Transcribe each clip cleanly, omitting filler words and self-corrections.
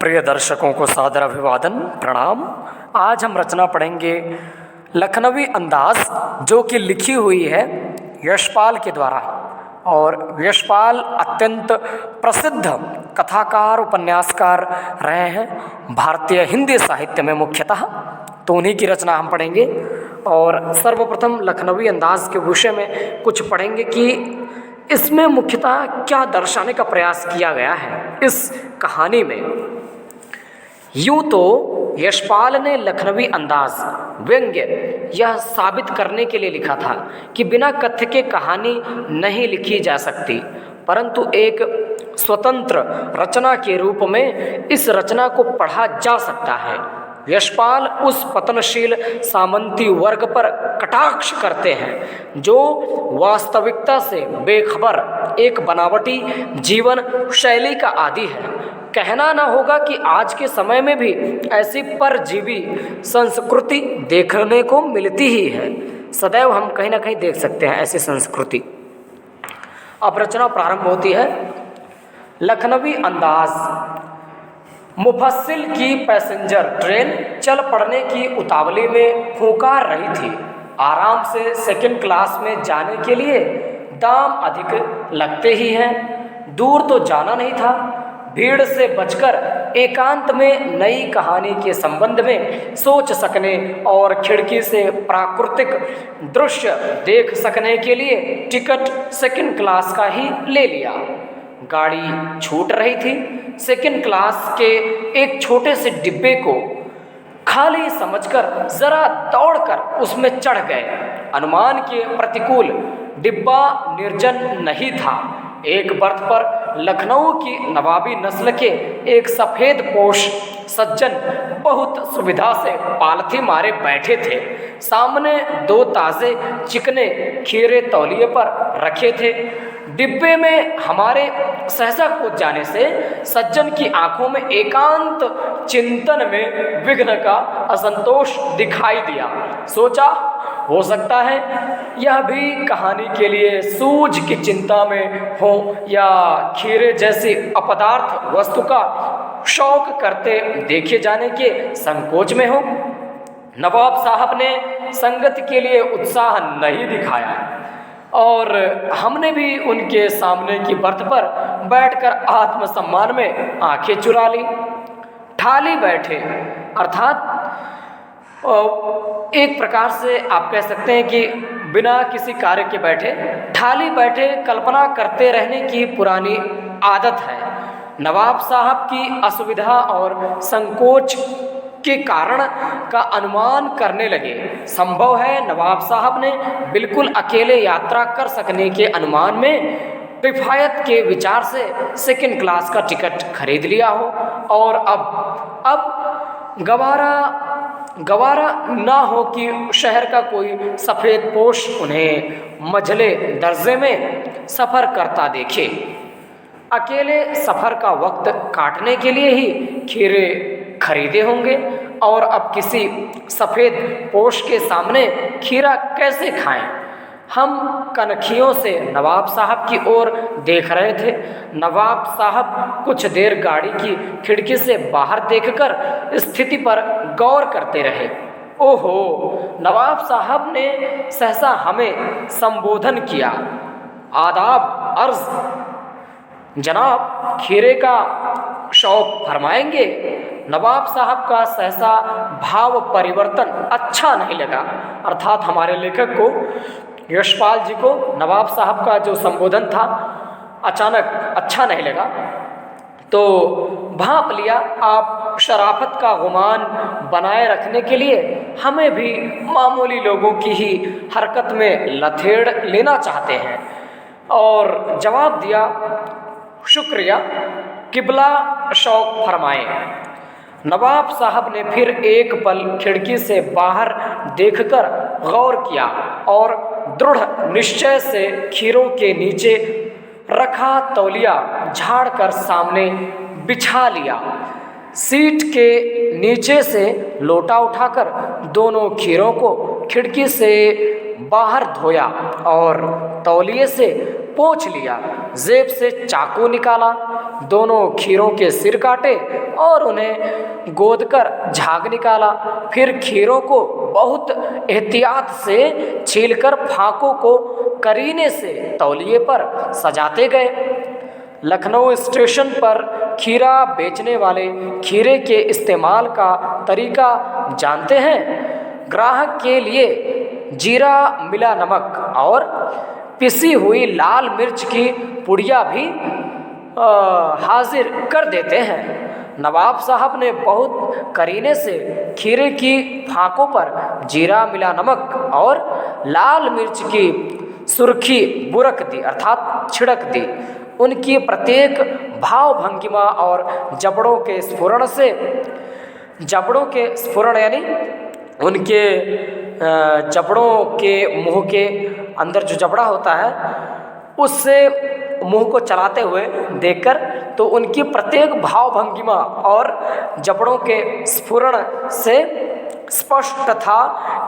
प्रिय दर्शकों को सादर अभिवादन प्रणाम। आज हम रचना पढ़ेंगे लखनवी अंदाज, जो कि लिखी हुई है यशपाल के द्वारा। और यशपाल अत्यंत प्रसिद्ध कथाकार उपन्यासकार रहे हैं भारतीय हिंदी साहित्य में मुख्यतः, तो उन्हीं की रचना हम पढ़ेंगे। और सर्वप्रथम लखनवी अंदाज के विषय में कुछ पढ़ेंगे कि इसमें मुख्यतः क्या दर्शाने का प्रयास किया गया है इस कहानी में। यूँ तो यशपाल ने लखनवी अंदाज व्यंग्य यह साबित करने के लिए लिखा था कि बिना कथ्य के कहानी नहीं लिखी जा सकती, परंतु एक स्वतंत्र रचना के रूप में इस रचना को पढ़ा जा सकता है। यशपाल उस पतनशील सामंती वर्ग पर कटाक्ष करते हैं जो वास्तविकता से बेखबर एक बनावटी जीवन शैली का आदी है। कहना न होगा कि आज के समय में भी ऐसी परजीवी संस्कृति देखने को मिलती ही है। सदैव हम कहीं ना कहीं देख सकते हैं ऐसी संस्कृति। अब रचना प्रारंभ होती है। लखनवी अंदाज। मुफस्सिल की पैसेंजर ट्रेन चल पड़ने की उतावली में फूंकार रही थी। आराम से सेकंड क्लास में जाने के लिए दाम अधिक लगते ही हैं। दूर तो जाना नहीं था। भीड़ से बचकर एकांत में नई कहानी के संबंध में सोच सकने और खिड़की से प्राकृतिक दृश्य देख सकने के लिए टिकट सेकंड क्लास का ही ले लिया। गाड़ी छूट रही थी। सेकंड क्लास के एक छोटे से डिब्बे को खाली समझकर जरा दौड़कर उसमें चढ़ गए। अनुमान के प्रतिकूल डिब्बा निर्जन नहीं था। एक बर्थ पर लखनऊ की नवाबी नस्ल के एक सफ़ेद पोश सज्जन बहुत सुविधा से पालथी मारे बैठे थे। सामने दो ताज़े चिकने खीरे तौलिए पर रखे थे। डिब्बे में हमारे सहसा कूद जाने से सज्जन की आंखों में एकांत चिंतन में विघ्न का असंतोष दिखाई दिया। सोचा हो सकता है यह भी कहानी के लिए सूझ की चिंता में हो या खीरे जैसी अपदार्थ वस्तु का शौक करते देखे जाने के संकोच में हो। नवाब साहब ने संगति के लिए उत्साह नहीं दिखाया और हमने भी उनके सामने की बर्थ पर बैठकर आत्मसम्मान में आंखें चुरा ली। ठाली बैठे, अर्थात एक प्रकार से आप कह सकते हैं कि बिना किसी कार्य के बैठे, ठाली बैठे कल्पना करते रहने की पुरानी आदत है। नवाब साहब की असुविधा और संकोच के कारण का अनुमान करने लगे। संभव है नवाब साहब ने बिल्कुल अकेले यात्रा कर सकने के अनुमान में किफायत के विचार से सेकंड क्लास का टिकट खरीद लिया हो और अब गवारा ना हो कि शहर का कोई सफ़ेद पोश उन्हें मझले दर्जे में सफ़र करता देखे। अकेले सफ़र का वक्त काटने के लिए ही खीरे खरीदे होंगे और अब किसी सफ़ेद पोश के सामने खीरा कैसे खाएं। हम कनखियों से नवाब साहब की ओर देख रहे थे। नवाब साहब कुछ देर गाड़ी की खिड़की से बाहर देखकर स्थिति पर गौर करते रहे। ओहो, नवाब साहब ने सहसा हमें संबोधन किया। आदाब अर्ज, जनाब खीरे का शौक फरमाएंगे। नवाब साहब का सहसा भाव परिवर्तन अच्छा नहीं लगा। अर्थात हमारे लेखक को, यशपाल जी को, नवाब साहब का जो संबोधन था अचानक अच्छा नहीं लगा। तो भांप लिया आप शराफत का गुमान बनाए रखने के लिए हमें भी मामूली लोगों की ही हरकत में लथेड़ लेना चाहते हैं। और जवाब दिया, शुक्रिया, किबला शौक फरमाएं। नवाब साहब ने फिर एक पल खिड़की से बाहर देखकर गौर किया और दृढ़ निश्चय से खीरों के नीचे रखा तौलिया झाड़कर सामने बिछा लिया। सीट के नीचे से लोटा उठाकर दोनों खीरों को खिड़की से बाहर धोया और तौलिए से पोंछ लिया। जेब से चाकू निकाला, दोनों खीरों के सिर काटे और उन्हें गोदकर झाग निकाला। फिर खीरों को बहुत एहतियात से छीलकर फाकों को करीने से तौलिए पर सजाते गए। लखनऊ स्टेशन पर खीरा बेचने वाले खीरे के इस्तेमाल का तरीका जानते हैं। ग्राहक के लिए जीरा मिला नमक और पिसी हुई लाल मिर्च की पुड़िया भी हाजिर कर देते हैं। नवाब साहब ने बहुत करीने से खीरे की फाकों पर जीरा मिला नमक और लाल मिर्च की सुर्खी बुरक दी अर्थात छिड़क दी। उनकी प्रत्येक भाव भंगिमा और जबड़ों के स्फुरण यानी उनके जबड़ों के मुंह के अंदर जो जबड़ा होता है उससे मुंह को चलाते हुए देखकर तो उनकी प्रत्येक भाव भंगिमा और जबड़ों के स्फुरण से स्पष्ट था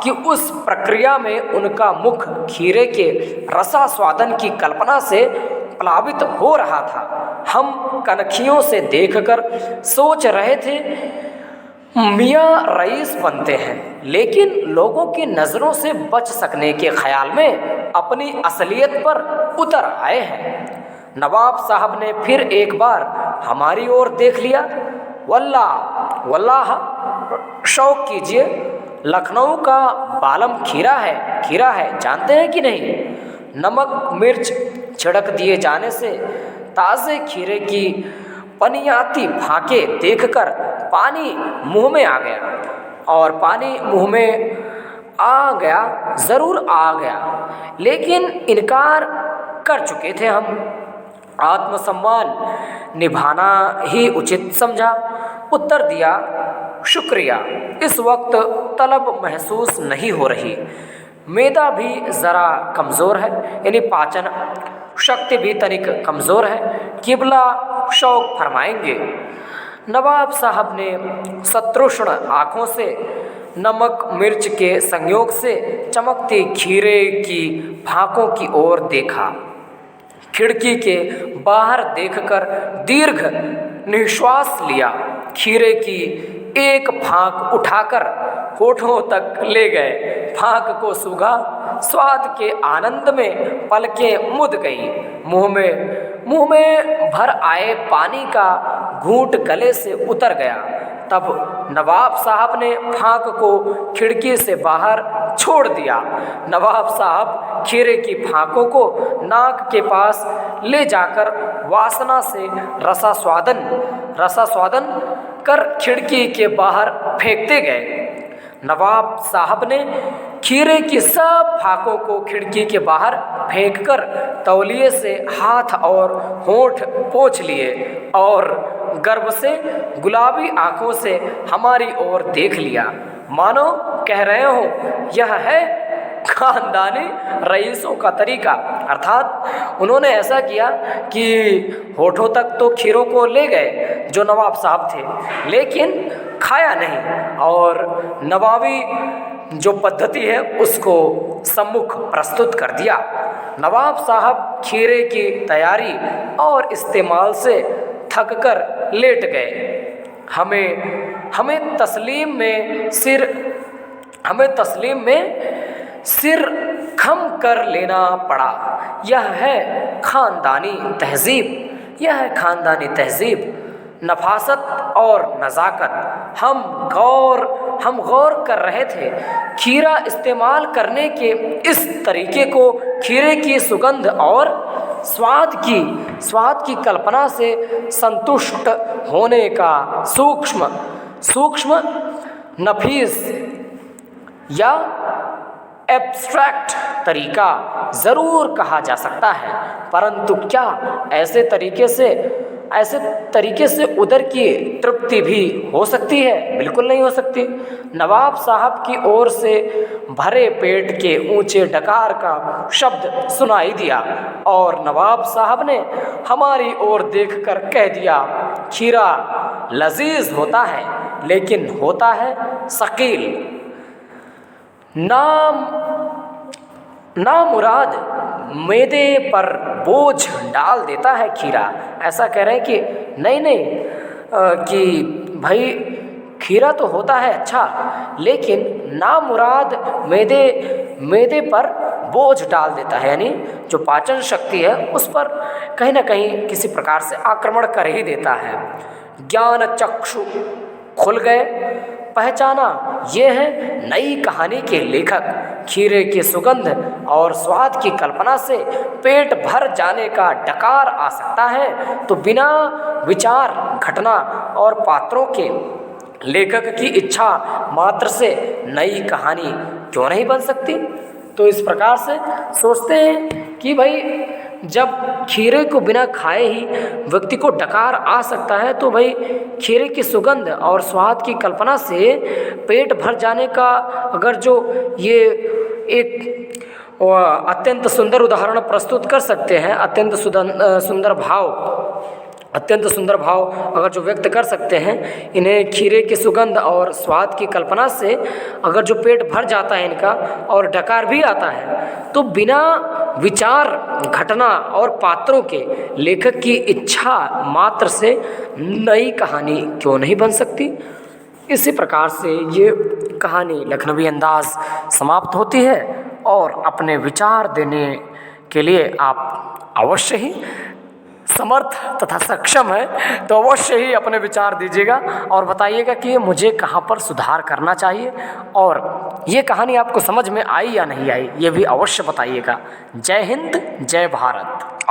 कि उस प्रक्रिया में उनका मुख खीरे के रसास्वादन की कल्पना से प्लावित हो रहा था। हम कनखियों से देखकर सोच रहे थे मियाँ रईस बनते हैं, लेकिन लोगों की नज़रों से बच सकने के ख्याल में अपनी असलियत पर उतर आए हैं। नवाब साहब ने फिर एक बार हमारी ओर देख लिया। वल्लाह शौक कीजिए, लखनऊ का बालम खीरा है, जानते हैं कि नहीं? नमक मिर्च छिड़क दिए जाने से ताज़े खीरे की पनियाती फाके देखकर पानी मुंह में आ गया, और पानी मुंह में आ गया, ज़रूर आ गया, लेकिन इनकार कर चुके थे हम। आत्मसम्मान निभाना ही उचित समझा। उत्तर दिया, शुक्रिया, इस वक्त तलब महसूस नहीं हो रही। मैदा भी ज़रा कमज़ोर है, यानी पाचन शक्ति भी तनिक कमज़ोर है। किबला शौक फरमाएंगे। नवाब साहब ने सतृष्ण आँखों से नमक मिर्च के संयोग से चमकती खीरे की फाकों की ओर देखा। खिड़की के बाहर देखकर दीर्घ निश्वास लिया। खीरे की एक फाक उठाकर होठों तक ले गए। फाक को सूंघा, स्वाद के आनंद में पलकें मुद गईं। मुंह में भर आए पानी का घूंट गले से उतर गया। तब नवाब साहब ने फाक को खिड़की से बाहर छोड़ दिया। नवाब साहब खीरे की फाकों को नाक के पास ले जाकर वासना से रसास्वादन कर खिड़की के बाहर फेंकते गए। नवाब साहब ने खीरे की सब फाकों को खिड़की के बाहर फेंककर तौलिए से हाथ और होंठ पोंछ लिए और गर्व से गुलाबी आंखों से हमारी ओर देख लिया, मानो कह रहे हो यह है खानदानी रईसों का तरीका। अर्थात उन्होंने ऐसा किया कि होठों तक तो खीरों को ले गए जो नवाब साहब थे, लेकिन खाया नहीं और नवाबी जो पद्धति है उसको सम्मुख प्रस्तुत कर दिया। नवाब साहब खीरे की तैयारी और इस्तेमाल से थककर लेट गए। हमें तस्लीम सिर खम कर लेना पड़ा। यह है खानदानी तहजीब, नफासत और नज़ाकत। हम गौर कर रहे थे। खीरा इस्तेमाल करने के इस तरीके को खीरे की सुगंध और स्वाद की कल्पना से संतुष्ट होने का सूक्ष्म नफीस या एब्स्ट्रैक्ट तरीका ज़रूर कहा जा सकता है, परंतु क्या ऐसे तरीके से उदर की तृप्ति भी हो सकती है? बिल्कुल नहीं हो सकती। नवाब साहब की ओर से भरे पेट के ऊंचे डकार का शब्द सुनाई दिया और नवाब साहब ने हमारी ओर देखकर कह दिया, खीरा लजीज होता है लेकिन होता है सकील। नामुराद मैदे पर बोझ डाल देता है खीरा। ऐसा कह रहे हैं कि नहीं कि भाई खीरा तो होता है अच्छा, लेकिन नामुराद मैदे पर बोझ डाल देता है, यानी जो पाचन शक्ति है उस पर कहीं ना कहीं किसी प्रकार से आक्रमण कर ही देता है। ज्ञान चक्षु खुल गए, पहचाना ये है नई कहानी के लेखक। खीरे की सुगंध और स्वाद की कल्पना से पेट भर जाने का डकार आ सकता है, तो बिना विचार, घटना और पात्रों के लेखक की इच्छा मात्र से नई कहानी क्यों नहीं बन सकती। तो इस प्रकार से सोचते हैं कि भाई जब खीरे को बिना खाए ही व्यक्ति को डकार आ सकता है, तो भाई खीरे की सुगंध और स्वाद की कल्पना से पेट भर जाने का अगर जो ये एक अत्यंत सुंदर उदाहरण प्रस्तुत कर सकते हैं, अत्यंत सुंदर भाव अगर जो व्यक्त कर सकते हैं, इन्हें खीरे की सुगंध और स्वाद की कल्पना से अगर जो पेट भर जाता है इनका और डकार भी आता है, तो बिना विचार, घटना और पात्रों के लेखक की इच्छा मात्र से नई कहानी क्यों नहीं बन सकती। इसी प्रकार से ये कहानी लखनवी अंदाज समाप्त होती है और अपने विचार देने के लिए आप अवश्य ही समर्थ तथा सक्षम है, तो अवश्य ही अपने विचार दीजिएगा और बताइएगा कि मुझे कहाँ पर सुधार करना चाहिए और ये कहानी आपको समझ में आई या नहीं आई, ये भी अवश्य बताइएगा। जय हिंद, जय भारत।